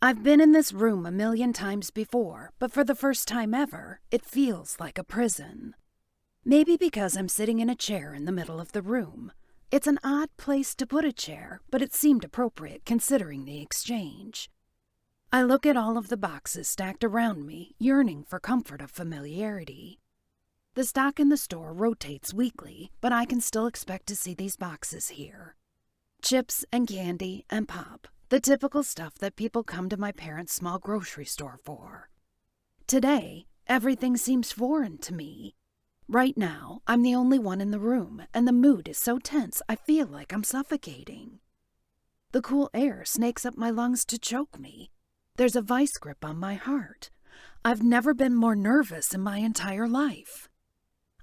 I've been in this room a million times before, but for the first time ever, it feels like a prison. Maybe because I'm sitting in a chair in the middle of the room. It's an odd place to put a chair, but it seemed appropriate considering the exchange. I look at all of the boxes stacked around me, yearning for comfort of familiarity. The stock in the store rotates weekly, but I can still expect to see these boxes here. Chips and candy and pop, the typical stuff that people come to my parents' small grocery store for. Today, everything seems foreign to me. Right now, I'm the only one in the room, and the mood is so tense I feel like I'm suffocating. The cool air snakes up my lungs to choke me. There's a vice grip on my heart. I've never been more nervous in my entire life.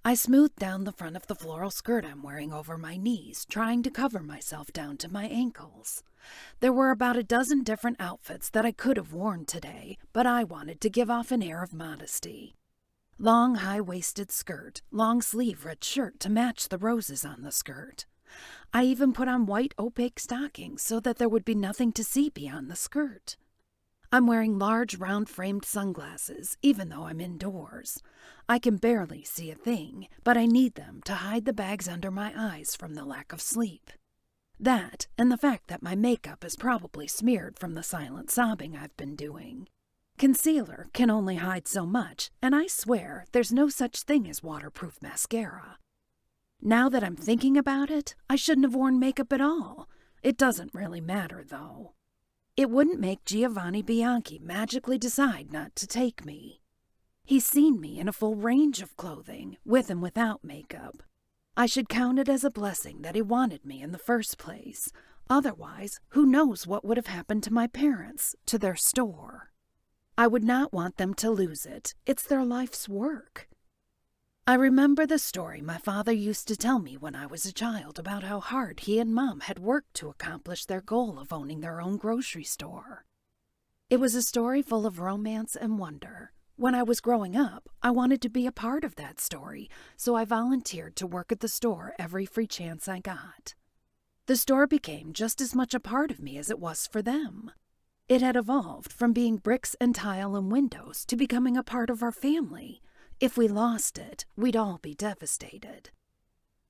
I smooth down the front of the floral skirt I'm wearing over my knees, trying to cover myself down to my ankles. There were about a dozen different outfits that I could have worn today, but I wanted to give off an air of modesty. Long high-waisted skirt, long-sleeve red shirt to match the roses on the skirt. I even put on white opaque stockings so that there would be nothing to see beyond the skirt. I'm wearing large round-framed sunglasses, even though I'm indoors. I can barely see a thing, but I need them to hide the bags under my eyes from the lack of sleep. That, and the fact that my makeup is probably smeared from the silent sobbing I've been doing. Concealer can only hide so much, and I swear there's no such thing as waterproof mascara. Now that I'm thinking about it, I shouldn't have worn makeup at all. It doesn't really matter, though. It wouldn't make Giovanni Bianchi magically decide not to take me. He's seen me in a full range of clothing, with and without makeup. I should count it as a blessing that he wanted me in the first place. Otherwise, who knows what would have happened to my parents, to their store. I would not want them to lose it. It's their life's work. I remember the story my father used to tell me when I was a child about how hard he and Mom had worked to accomplish their goal of owning their own grocery store. It was a story full of romance and wonder. When I was growing up, I wanted to be a part of that story, so I volunteered to work at the store every free chance I got. The store became just as much a part of me as it was for them. It had evolved from being bricks and tile and windows to becoming a part of our family. If we lost it, we'd all be devastated.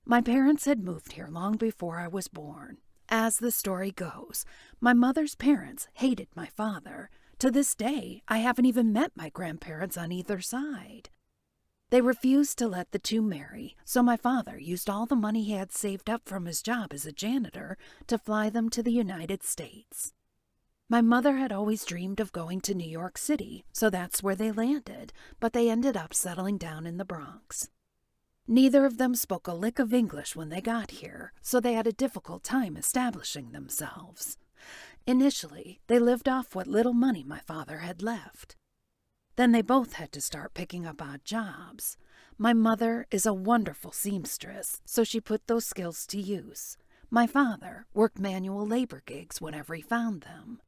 My parents had moved here long before I was born. As the story goes, my mother's parents hated my father. To this day, I haven't even met my grandparents on either side. They refused to let the two marry, so my father used all the money he had saved up from his job as a janitor to fly them to the United States. My mother had always dreamed of going to New York City, so that's where they landed, but they ended up settling down in the Bronx. Neither of them spoke a lick of English when they got here, so they had a difficult time establishing themselves. Initially, they lived off what little money my father had left. Then they both had to start picking up odd jobs. My mother is a wonderful seamstress, so she put those skills to use. My father worked manual labor gigs whenever he found them.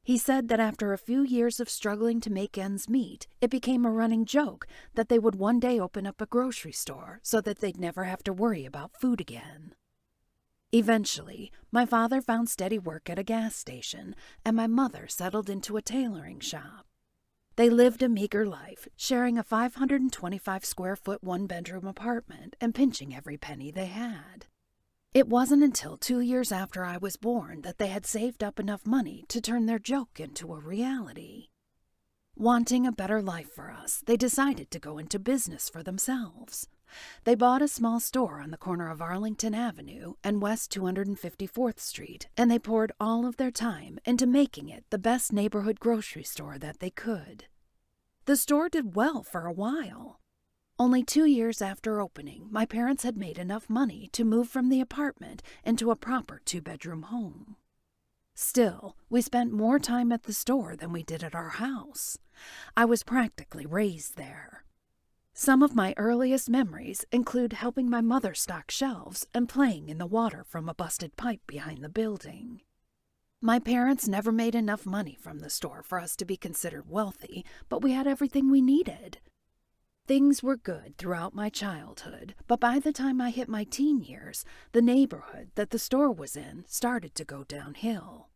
He said that after a few years of struggling to make ends meet, it became a running joke that they would one day open up a grocery store so that they'd never have to worry about food again. Eventually, my father found steady work at a gas station, and my mother settled into a tailoring shop. They lived a meager life, sharing a 525-square-foot one-bedroom apartment and pinching every penny they had. It wasn't until 2 years after I was born that they had saved up enough money to turn their joke into a reality. Wanting a better life for us, they decided to go into business for themselves. They bought a small store on the corner of Arlington Avenue and West 254th Street, and they poured all of their time into making it the best neighborhood grocery store that they could. The store did well for a while. Only 2 years after opening, my parents had made enough money to move from the apartment into a proper 2-bedroom home. Still, we spent more time at the store than we did at our house. I was practically raised there. Some of my earliest memories include helping my mother stock shelves and playing in the water from a busted pipe behind the building. My parents never made enough money from the store for us to be considered wealthy, but we had everything we needed. Things were good throughout my childhood, but by the time I hit my teen years, the neighborhood that the store was in started to go downhill.